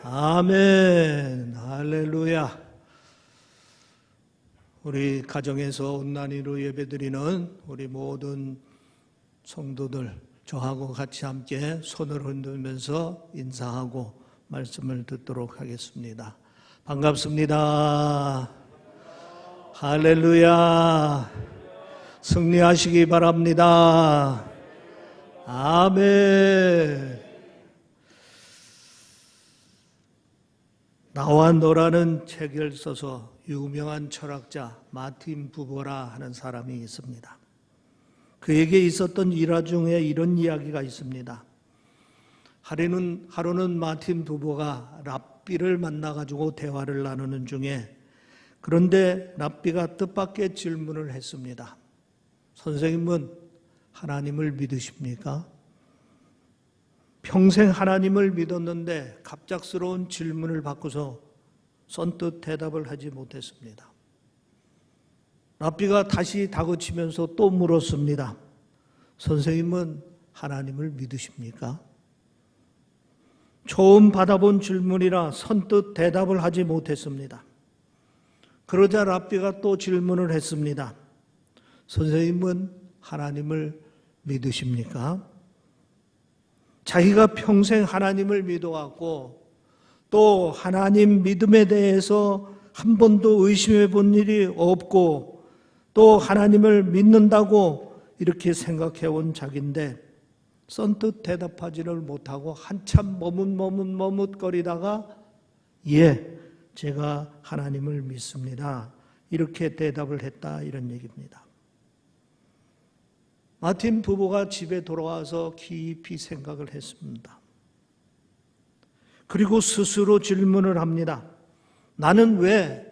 아멘. 할렐루야. 우리 가정에서 온난이로 예배드리는 우리 모든 성도들, 저하고 같이 함께 손을 흔들면서 인사하고 말씀을 듣도록 하겠습니다. 반갑습니다. 할렐루야. 승리하시기 바랍니다. 아멘. 나와 너라는 책을 써서 유명한 철학자 마틴 부버라 하는 사람이 있습니다. 그에게 있었던 일화 중에 이런 이야기가 있습니다. 하루는 마틴 부버가 랍비를 만나가지고 대화를 나누는 중에, 그런데 랍비가 뜻밖의 질문을 했습니다. 선생님은 하나님을 믿으십니까? 평생 하나님을 믿었는데 갑작스러운 질문을 받고서 선뜻 대답을 하지 못했습니다. 랍비가 다시 다그치면서 또 물었습니다. 선생님은 하나님을 믿으십니까? 처음 받아본 질문이라 선뜻 대답을 하지 못했습니다. 그러자 랍비가 또 질문을 했습니다. 선생님은 하나님을 믿으십니까? 자기가 평생 하나님을 믿어왔고 또 하나님 믿음에 대해서 한 번도 의심해 본 일이 없고 또 하나님을 믿는다고 이렇게 생각해 온 자기인데 선뜻 대답하지를 못하고 한참 머뭇거리다가 예, 제가 하나님을 믿습니다. 이렇게 대답을 했다, 이런 얘기입니다. 마틴 부부가 집에 돌아와서 깊이 생각을 했습니다. 그리고 스스로 질문을 합니다. 나는 왜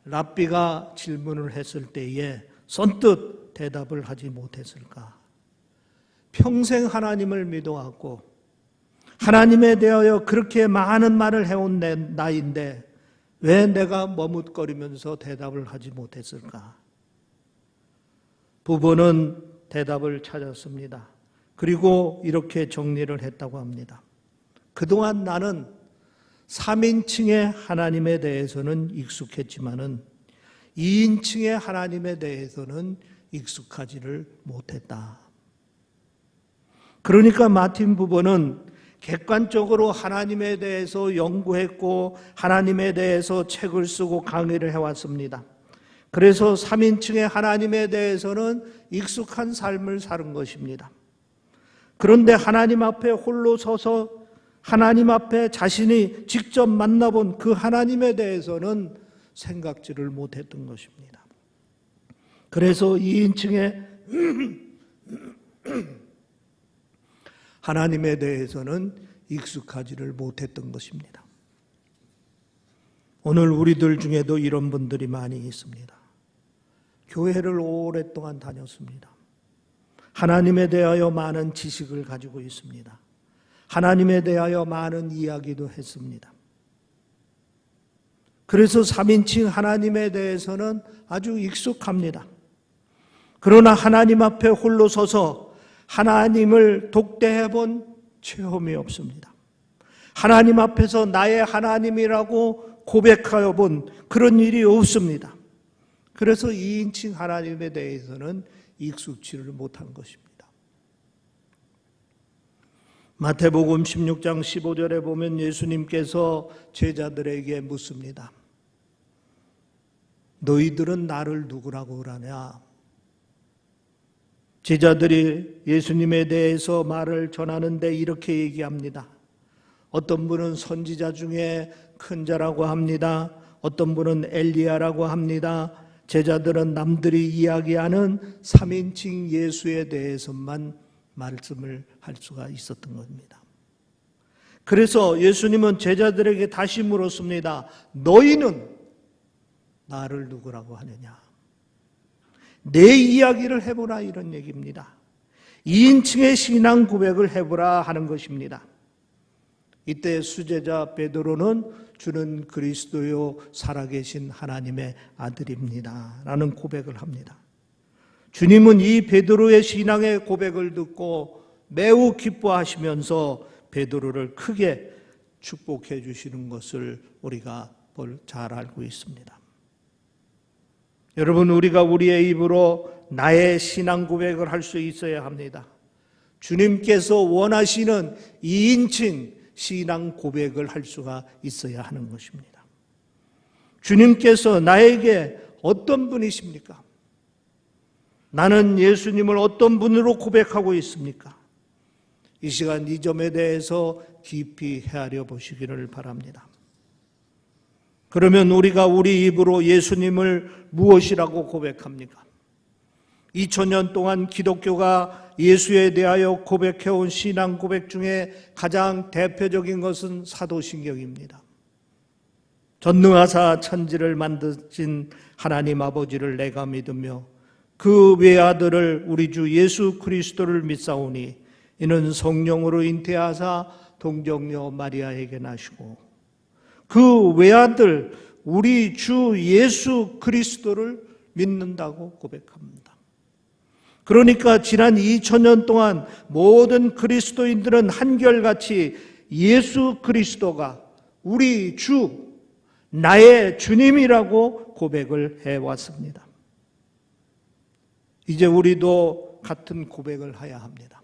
랍비가 질문을 했을 때에 선뜻 대답을 하지 못했을까? 평생 하나님을 믿어왔고 하나님에 대하여 그렇게 많은 말을 해온 나인데 왜 내가 머뭇거리면서 대답을 하지 못했을까? 부부는 대답을 찾았습니다. 그리고 이렇게 정리를 했다고 합니다. 그동안 나는 3인칭의 하나님에 대해서는 익숙했지만은 2인칭의 하나님에 대해서는 익숙하지를 못했다. 그러니까 마틴 부부는 객관적으로 하나님에 대해서 연구했고 하나님에 대해서 책을 쓰고 강의를 해왔습니다. 그래서 3인칭의 하나님에 대해서는 익숙한 삶을 사는 것입니다. 그런데 하나님 앞에 홀로 서서 하나님 앞에 자신이 직접 만나본 그 하나님에 대해서는 생각지를 못했던 것입니다. 그래서 2인칭의 하나님에 대해서는 익숙하지를 못했던 것입니다. 오늘 우리들 중에도 이런 분들이 많이 있습니다. 교회를 오랫동안 다녔습니다. 하나님에 대하여 많은 지식을 가지고 있습니다. 하나님에 대하여 많은 이야기도 했습니다. 그래서 3인칭 하나님에 대해서는 아주 익숙합니다. 그러나 하나님 앞에 홀로 서서 하나님을 독대해 본 체험이 없습니다. 하나님 앞에서 나의 하나님이라고 고백하여 본 그런 일이 없습니다. 그래서 2인칭 하나님에 대해서는 익숙치를 못한 것입니다. 마태복음 16장 15절에 보면 예수님께서 제자들에게 묻습니다. 너희들은 나를 누구라고 그러냐? 제자들이 예수님에 대해서 말을 전하는데 이렇게 얘기합니다. 어떤 분은 선지자 중에 큰 자라고 합니다. 어떤 분은 엘리야라고 합니다. 제자들은 남들이 이야기하는 3인칭 예수에 대해서만 말씀을 할 수가 있었던 겁니다. 그래서 예수님은 제자들에게 다시 물었습니다. 너희는 나를 누구라고 하느냐? 내 이야기를 해보라, 이런 얘기입니다. 2인칭의 신앙 고백을 해보라 하는 것입니다. 이때 수제자 베드로는 주는 그리스도요 살아계신 하나님의 아들입니다 라는 고백을 합니다. 주님은 이 베드로의 신앙의 고백을 듣고 매우 기뻐하시면서 베드로를 크게 축복해 주시는 것을 우리가 잘 알고 있습니다. 여러분, 우리가 우리의 입으로 나의 신앙 고백을 할 수 있어야 합니다. 주님께서 원하시는 2인칭 신앙 고백을 할 수가 있어야 하는 것입니다. 주님께서 나에게 어떤 분이십니까? 나는 예수님을 어떤 분으로 고백하고 있습니까? 이 시간 이 점에 대해서 깊이 헤아려 보시기를 바랍니다. 그러면 우리가 우리 입으로 예수님을 무엇이라고 고백합니까? 2000년 동안 기독교가 예수에 대하여 고백해온 신앙 고백 중에 가장 대표적인 것은 사도신경입니다. 전능하사 천지를 만드신 하나님 아버지를 내가 믿으며 그 외아들을 우리 주 예수 그리스도를 믿사오니 이는 성령으로 잉태하사 동정녀 마리아에게 나시고 그 외아들 우리 주 예수 그리스도를 믿는다고 고백합니다. 그러니까 지난 2000년 동안 모든 그리스도인들은 한결같이 예수 그리스도가 우리 주, 나의 주님이라고 고백을 해왔습니다. 이제 우리도 같은 고백을 해야 합니다.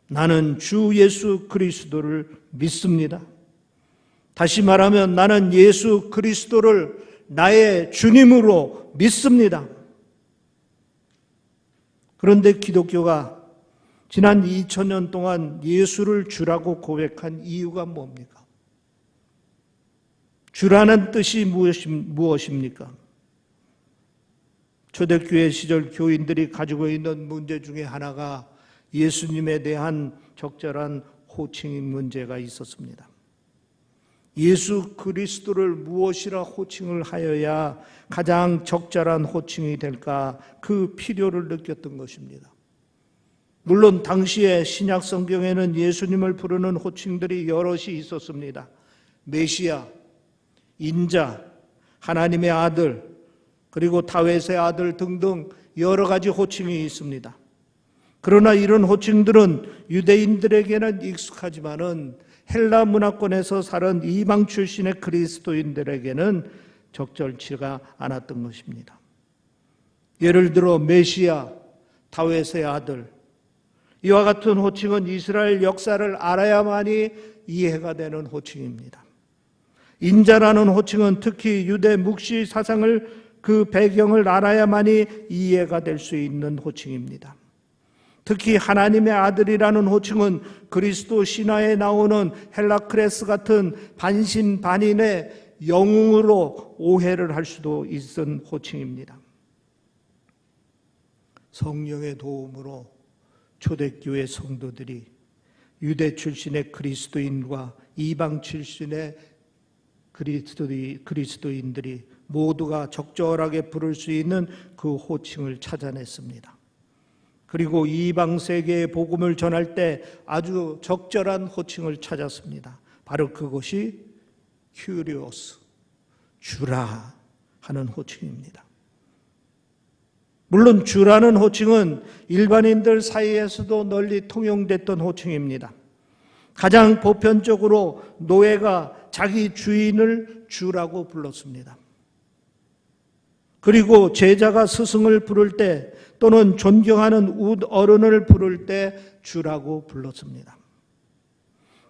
나는 주 예수 그리스도를 믿습니다. 다시 말하면 나는 예수 그리스도를 나의 주님으로 믿습니다. 그런데 기독교가 지난 2000년 동안 예수를 주라고 고백한 이유가 뭡니까? 주라는 뜻이 무엇입니까? 초대교회 시절 교인들이 가지고 있는 문제 중에 하나가 예수님에 대한 적절한 호칭 문제가 있었습니다. 예수 그리스도를 무엇이라 호칭을 하여야 가장 적절한 호칭이 될까 그 필요를 느꼈던 것입니다. 물론 당시에 신약 성경에는 예수님을 부르는 호칭들이 여럿이 있었습니다. 메시아, 인자, 하나님의 아들, 그리고 다윗의 아들 등등 여러 가지 호칭이 있습니다. 그러나 이런 호칭들은 유대인들에게는 익숙하지만은 헬라 문화권에서 살은 이방 출신의 그리스도인들에게는 적절치가 않았던 것입니다. 예를 들어 메시아, 다윗의 아들, 이와 같은 호칭은 이스라엘 역사를 알아야만이 이해가 되는 호칭입니다. 인자라는 호칭은 특히 유대 묵시 사상을 그 배경을 알아야만이 이해가 될 수 있는 호칭입니다. 특히 하나님의 아들이라는 호칭은 그리스도 신화에 나오는 헬라크레스 같은 반신반인의 영웅으로 오해를 할 수도 있는 호칭입니다. 성령의 도움으로 초대교회 성도들이 유대 출신의 그리스도인과 이방 출신의 그리스도인들이 모두가 적절하게 부를 수 있는 그 호칭을 찾아냈습니다. 그리고 이방 세계의 복음을 전할 때 아주 적절한 호칭을 찾았습니다. 바로 그것이 큐리오스, 주라 하는 호칭입니다. 물론 주라는 호칭은 일반인들 사이에서도 널리 통용됐던 호칭입니다. 가장 보편적으로 노예가 자기 주인을 주라고 불렀습니다. 그리고 제자가 스승을 부를 때 또는 존경하는 어른을 부를 때 주라고 불렀습니다.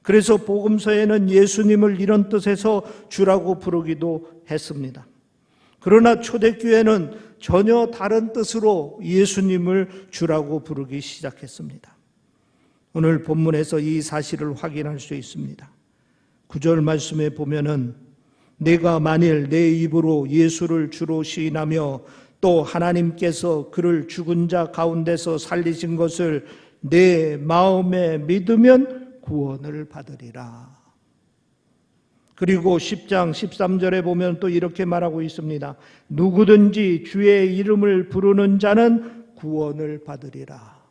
그래서 복음서에는 예수님을 이런 뜻에서 주라고 부르기도 했습니다. 그러나 초대교회는 전혀 다른 뜻으로 예수님을 주라고 부르기 시작했습니다. 오늘 본문에서 이 사실을 확인할 수 있습니다. 9절 말씀에 보면은 내가 만일 내 입으로 예수를 주로 시인하며 또 하나님께서 그를 죽은 자 가운데서 살리신 것을 내 마음에 믿으면 구원을 받으리라. 그리고 10장 13절에 보면 또 이렇게 말하고 있습니다. 누구든지 주의 이름을 부르는 자는 구원을 받으리라.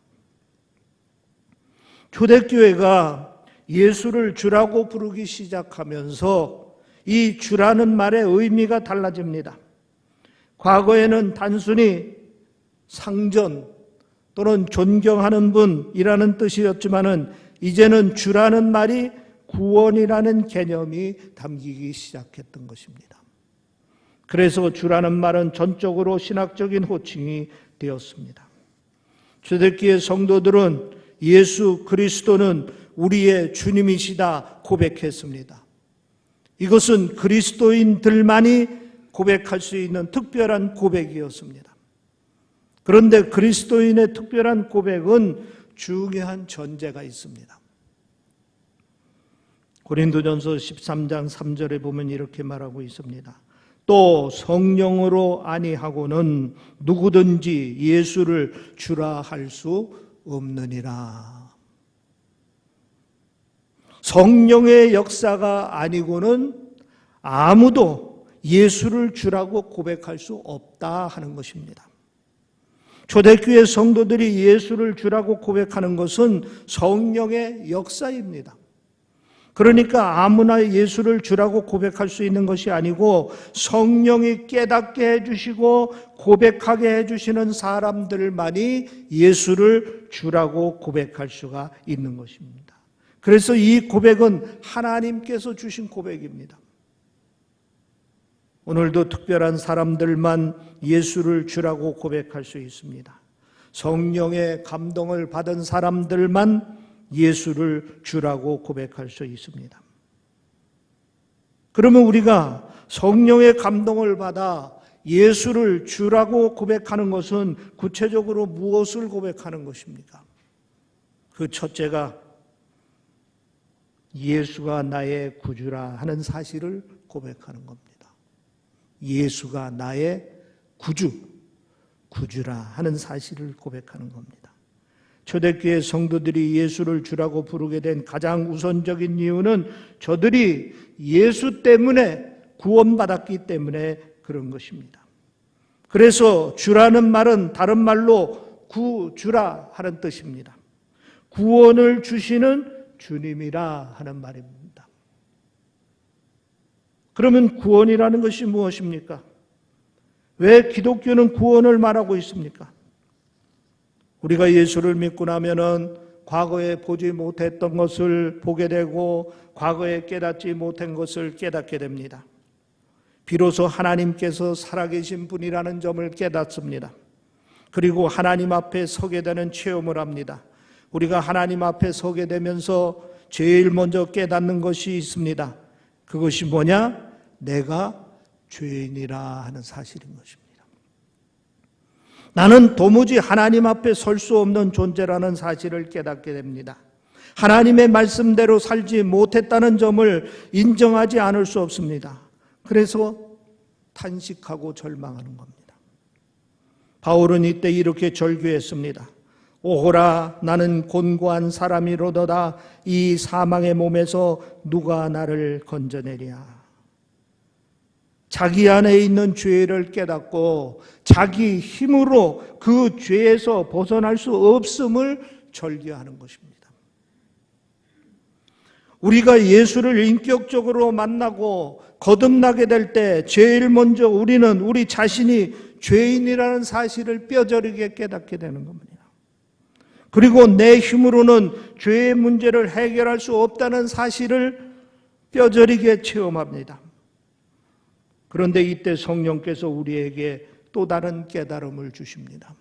초대교회가 예수를 주라고 부르기 시작하면서 이 주라는 말의 의미가 달라집니다. 과거에는 단순히 상전 또는 존경하는 분이라는 뜻이었지만은 이제는 주라는 말이 구원이라는 개념이 담기기 시작했던 것입니다. 그래서 주라는 말은 전적으로 신학적인 호칭이 되었습니다. 초대교회 성도들은 예수 그리스도는 우리의 주님이시다 고백했습니다. 이것은 그리스도인들만이 고백할 수 있는 특별한 고백이었습니다. 그런데 그리스도인의 특별한 고백은 중요한 전제가 있습니다. 고린도전서 13장 3절에 보면 이렇게 말하고 있습니다. 또 성령으로 아니하고는 누구든지 예수를 주라 할 수 없느니라. 성령의 역사가 아니고는 아무도 예수를 주라고 고백할 수 없다 하는 것입니다. 초대교회 성도들이 예수를 주라고 고백하는 것은 성령의 역사입니다. 그러니까 아무나 예수를 주라고 고백할 수 있는 것이 아니고 성령이 깨닫게 해주시고 고백하게 해주시는 사람들만이 예수를 주라고 고백할 수가 있는 것입니다. 그래서 이 고백은 하나님께서 주신 고백입니다. 오늘도 특별한 사람들만 예수를 주라고 고백할 수 있습니다. 성령의 감동을 받은 사람들만 예수를 주라고 고백할 수 있습니다. 그러면 우리가 성령의 감동을 받아 예수를 주라고 고백하는 것은 구체적으로 무엇을 고백하는 것입니까? 그 첫째가 예수가 나의 구주라 하는 사실을 고백하는 겁니다. 예수가 나의 구주라 하는 사실을 고백하는 겁니다. 초대교회 성도들이 예수를 주라고 부르게 된 가장 우선적인 이유는 저들이 예수 때문에 구원받았기 때문에 그런 것입니다. 그래서 주라는 말은 다른 말로 구주라 하는 뜻입니다. 구원을 주시는 주님이라 하는 말입니다. 그러면 구원이라는 것이 무엇입니까? 왜 기독교는 구원을 말하고 있습니까? 우리가 예수를 믿고 나면은 과거에 보지 못했던 것을 보게 되고 과거에 깨닫지 못한 것을 깨닫게 됩니다. 비로소 하나님께서 살아계신 분이라는 점을 깨닫습니다. 그리고 하나님 앞에 서게 되는 체험을 합니다. 우리가 하나님 앞에 서게 되면서 제일 먼저 깨닫는 것이 있습니다. 그것이 뭐냐? 내가 죄인이라 하는 사실인 것입니다. 나는 도무지 하나님 앞에 설 수 없는 존재라는 사실을 깨닫게 됩니다. 하나님의 말씀대로 살지 못했다는 점을 인정하지 않을 수 없습니다. 그래서 탄식하고 절망하는 겁니다. 바울은 이때 이렇게 절규했습니다. 오호라 나는 곤고한 사람이로도다 이 사망의 몸에서 누가 나를 건져내랴. 자기 안에 있는 죄를 깨닫고 자기 힘으로 그 죄에서 벗어날 수 없음을 절규하는 것입니다. 우리가 예수를 인격적으로 만나고 거듭나게 될 때 제일 먼저 우리는 우리 자신이 죄인이라는 사실을 뼈저리게 깨닫게 되는 겁니다. 그리고 내 힘으로는 죄의 문제를 해결할 수 없다는 사실을 뼈저리게 체험합니다. 그런데 이때 성령께서 우리에게 또 다른 깨달음을 주십니다.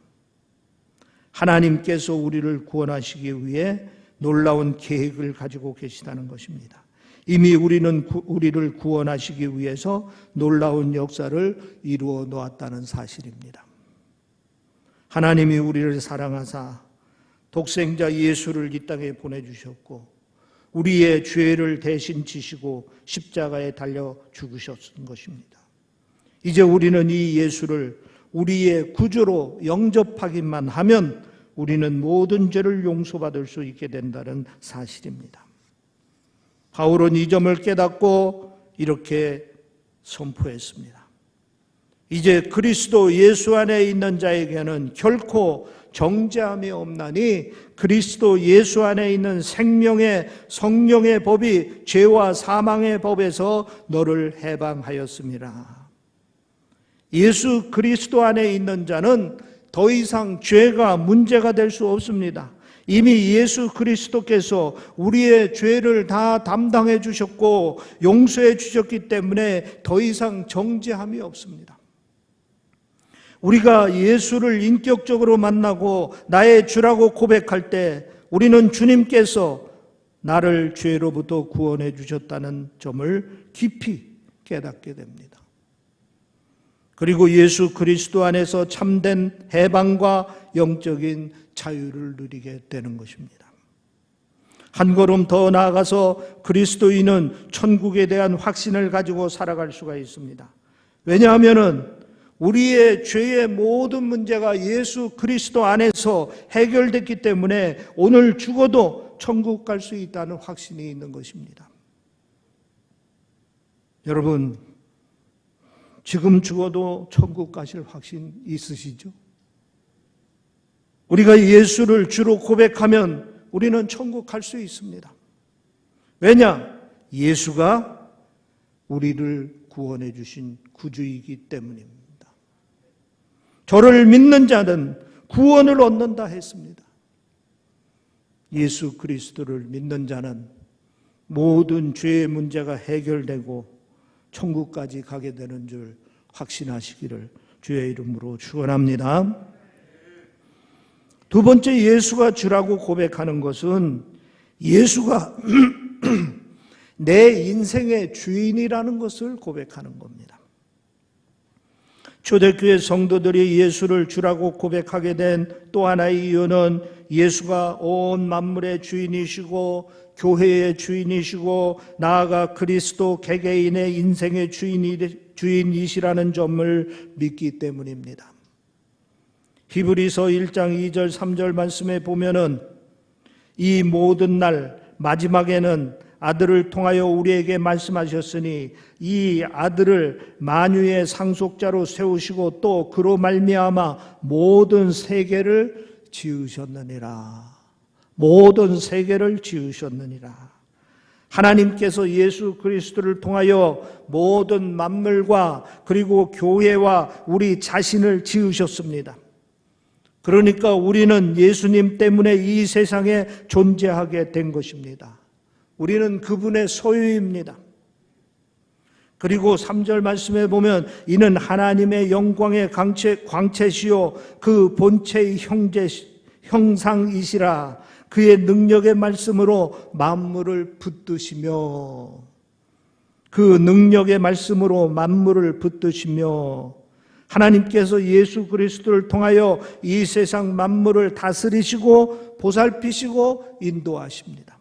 하나님께서 우리를 구원하시기 위해 놀라운 계획을 가지고 계시다는 것입니다. 이미 우리를 구원하시기 위해서 놀라운 역사를 이루어 놓았다는 사실입니다. 하나님이 우리를 사랑하사 독생자 예수를 이 땅에 보내주셨고 우리의 죄를 대신 지시고 십자가에 달려 죽으셨던 것입니다. 이제 우리는 이 예수를 우리의 구주로 영접하기만 하면 우리는 모든 죄를 용서받을 수 있게 된다는 사실입니다. 바울은 이 점을 깨닫고 이렇게 선포했습니다. 이제 그리스도 예수 안에 있는 자에게는 결코 정죄함이 없나니 그리스도 예수 안에 있는 생명의 성령의 법이 죄와 사망의 법에서 너를 해방하였습니다. 예수 그리스도 안에 있는 자는 더 이상 죄가 문제가 될 수 없습니다. 이미 예수 그리스도께서 우리의 죄를 다 담당해 주셨고 용서해 주셨기 때문에 더 이상 정죄함이 없습니다. 우리가 예수를 인격적으로 만나고 나의 주라고 고백할 때 우리는 주님께서 나를 죄로부터 구원해 주셨다는 점을 깊이 깨닫게 됩니다. 그리고 예수 그리스도 안에서 참된 해방과 영적인 자유를 누리게 되는 것입니다. 한 걸음 더 나아가서 그리스도인은 천국에 대한 확신을 가지고 살아갈 수가 있습니다. 왜냐하면 우리의 죄의 모든 문제가 예수 그리스도 안에서 해결됐기 때문에 오늘 죽어도 천국 갈 수 있다는 확신이 있는 것입니다. 여러분, 지금 죽어도 천국 가실 확신 있으시죠? 우리가 예수를 주로 고백하면 우리는 천국 갈 수 있습니다. 왜냐? 예수가 우리를 구원해 주신 구주이기 때문입니다. 저를 믿는 자는 구원을 얻는다 했습니다. 예수 그리스도를 믿는 자는 모든 죄의 문제가 해결되고 천국까지 가게 되는 줄 확신하시기를 주의 이름으로 축원합니다. 두 번째, 예수가 주라고 고백하는 것은 예수가 내 인생의 주인이라는 것을 고백하는 겁니다. 초대교회 성도들이 예수를 주라고 고백하게 된 또 하나의 이유는 예수가 온 만물의 주인이시고 교회의 주인이시고 나아가 그리스도 개개인의 인생의 주인이시라는 점을 믿기 때문입니다. 히브리서 1장 2절 3절 말씀에 보면은 이 모든 날 마지막에는 아들을 통하여 우리에게 말씀하셨으니 이 아들을 만유의 상속자로 세우시고 또 그로 말미암아 모든 세계를 지으셨느니라. 모든 세계를 지으셨느니라. 하나님께서 예수 그리스도를 통하여 모든 만물과 그리고 교회와 우리 자신을 지으셨습니다. 그러니까 우리는 예수님 때문에 이 세상에 존재하게 된 것입니다. 우리는 그분의 소유입니다. 그리고 3절 말씀에 보면 이는 하나님의 영광의 광채시요 그 본체의 형상이시라. 그의 능력의 말씀으로 만물을 붙드시며 그 능력의 말씀으로 만물을 붙드시며 하나님께서 예수 그리스도를 통하여 이 세상 만물을 다스리시고 보살피시고 인도하십니다.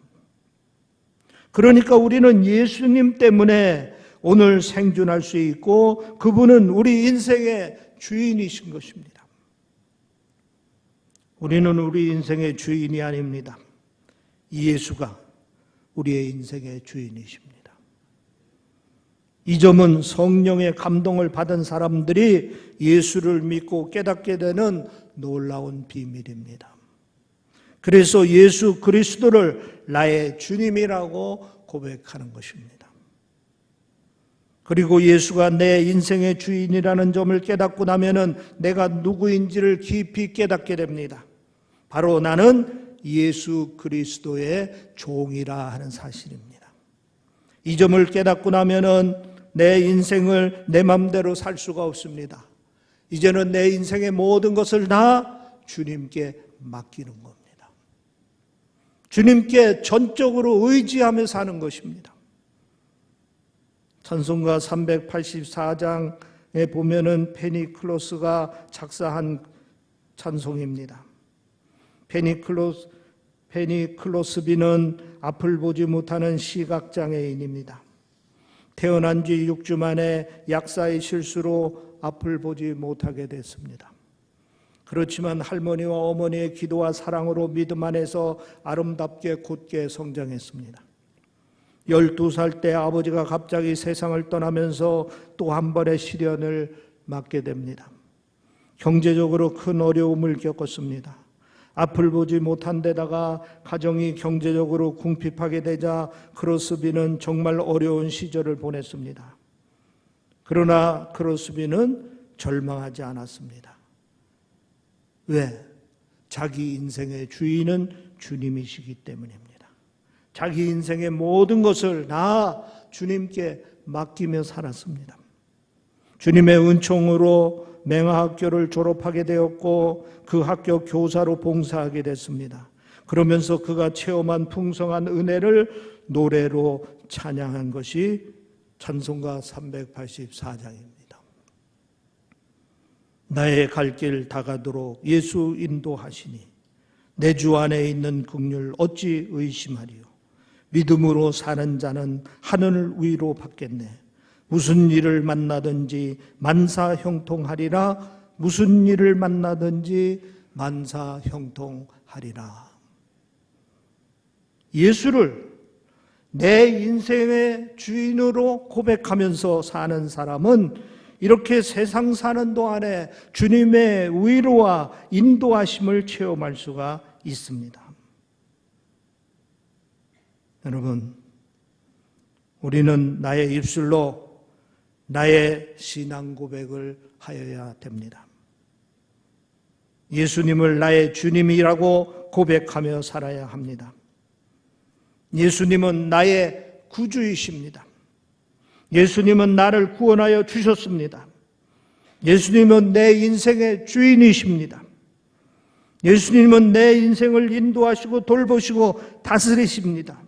그러니까 우리는 예수님 때문에 오늘 생존할 수 있고 그분은 우리 인생의 주인이신 것입니다. 우리는 우리 인생의 주인이 아닙니다. 예수가 우리의 인생의 주인이십니다. 이 점은 성령의 감동을 받은 사람들이 예수를 믿고 깨닫게 되는 놀라운 비밀입니다. 그래서 예수 그리스도를 나의 주님이라고 고백하는 것입니다. 그리고 예수가 내 인생의 주인이라는 점을 깨닫고 나면은 내가 누구인지를 깊이 깨닫게 됩니다. 바로 나는 예수 그리스도의 종이라 하는 사실입니다. 이 점을 깨닫고 나면은 내 인생을 내 맘대로 살 수가 없습니다. 이제는 내 인생의 모든 것을 다 주님께 맡기는 겁니다. 주님께 전적으로 의지하며 사는 것입니다. 찬송가 384장에 보면은 페니클로스가 작사한 찬송입니다. 페니클로스비는 앞을 보지 못하는 시각장애인입니다. 태어난 지 6주 만에 약사의 실수로 앞을 보지 못하게 됐습니다. 그렇지만 할머니와 어머니의 기도와 사랑으로 믿음 안에서 아름답게 곧게 성장했습니다. 12살 때 아버지가 갑자기 세상을 떠나면서 또 한 번의 시련을 맞게 됩니다. 경제적으로 큰 어려움을 겪었습니다. 앞을 보지 못한 데다가 가정이 경제적으로 궁핍하게 되자 크로스비는 정말 어려운 시절을 보냈습니다. 그러나 크로스비는 절망하지 않았습니다. 왜? 자기 인생의 주인은 주님이시기 때문입니다. 자기 인생의 모든 것을 다 주님께 맡기며 살았습니다. 주님의 은총으로 맹하학교를 졸업하게 되었고 그 학교 교사로 봉사하게 됐습니다. 그러면서 그가 체험한 풍성한 은혜를 노래로 찬양한 것이 찬송가 384장입니다. 나의 갈 길 다가도록 예수 인도하시니 내 주 안에 있는 긍휼 어찌 의심하리요. 믿음으로 사는 자는 하늘 위로 받겠네. 무슨 일을 만나든지 만사 형통하리라. 무슨 일을 만나든지 만사 형통하리라. 예수를 내 인생의 주인으로 고백하면서 사는 사람은 이렇게 세상 사는 동안에 주님의 위로와 인도하심을 체험할 수가 있습니다. 여러분, 우리는 나의 입술로 나의 신앙 고백을 하여야 됩니다. 예수님을 나의 주님이라고 고백하며 살아야 합니다. 예수님은 나의 구주이십니다. 예수님은 나를 구원하여 주셨습니다. 예수님은 내 인생의 주인이십니다. 예수님은 내 인생을 인도하시고 돌보시고 다스리십니다.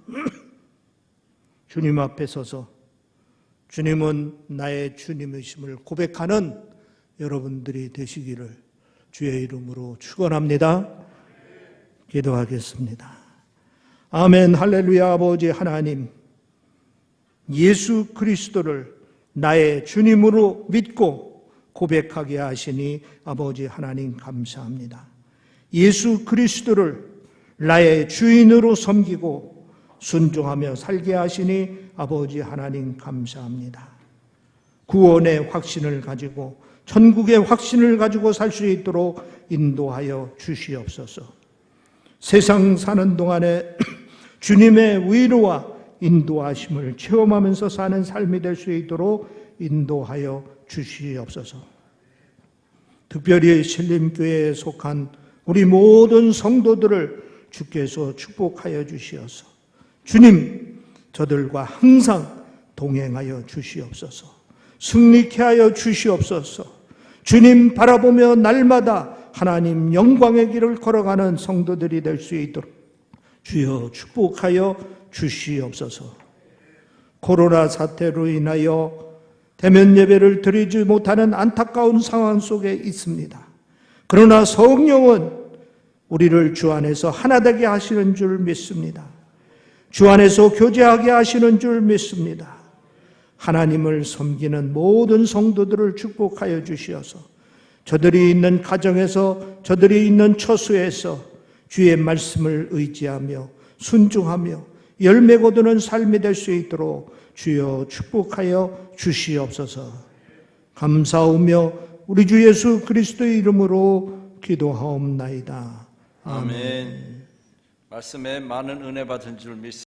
주님 앞에 서서 주님은 나의 주님이심을 고백하는 여러분들이 되시기를 주의 이름으로 축원합니다. 기도하겠습니다. 아멘. 할렐루야. 아버지 하나님, 예수 그리스도를 나의 주님으로 믿고 고백하게 하시니 아버지 하나님 감사합니다. 예수 그리스도를 나의 주인으로 섬기고 순종하며 살게 하시니 아버지 하나님 감사합니다. 구원의 확신을 가지고 천국의 확신을 가지고 살 수 있도록 인도하여 주시옵소서. 세상 사는 동안에 주님의 위로와 인도하심을 체험하면서 사는 삶이 될 수 있도록 인도하여 주시옵소서. 특별히 신림교회에 속한 우리 모든 성도들을 주께서 축복하여 주시어서 주님, 저들과 항상 동행하여 주시옵소서. 승리케 하여 주시옵소서. 주님 바라보며 날마다 하나님 영광의 길을 걸어가는 성도들이 될 수 있도록 주여 축복하여 주시옵소서. 코로나 사태로 인하여 대면 예배를 드리지 못하는 안타까운 상황 속에 있습니다. 그러나 성령은 우리를 주 안에서 하나 되게 하시는 줄 믿습니다. 주 안에서 교제하게 하시는 줄 믿습니다. 하나님을 섬기는 모든 성도들을 축복하여 주시어서 저들이 있는 가정에서, 저들이 있는 처소에서 주의 말씀을 의지하며 순종하며 열매 거두는 삶이 될 수 있도록 주여 축복하여 주시옵소서. 감사하며 우리 주 예수 그리스도의 이름으로 기도하옵나이다. 아멘. 말씀에 많은 은혜 받은 줄 믿습니다.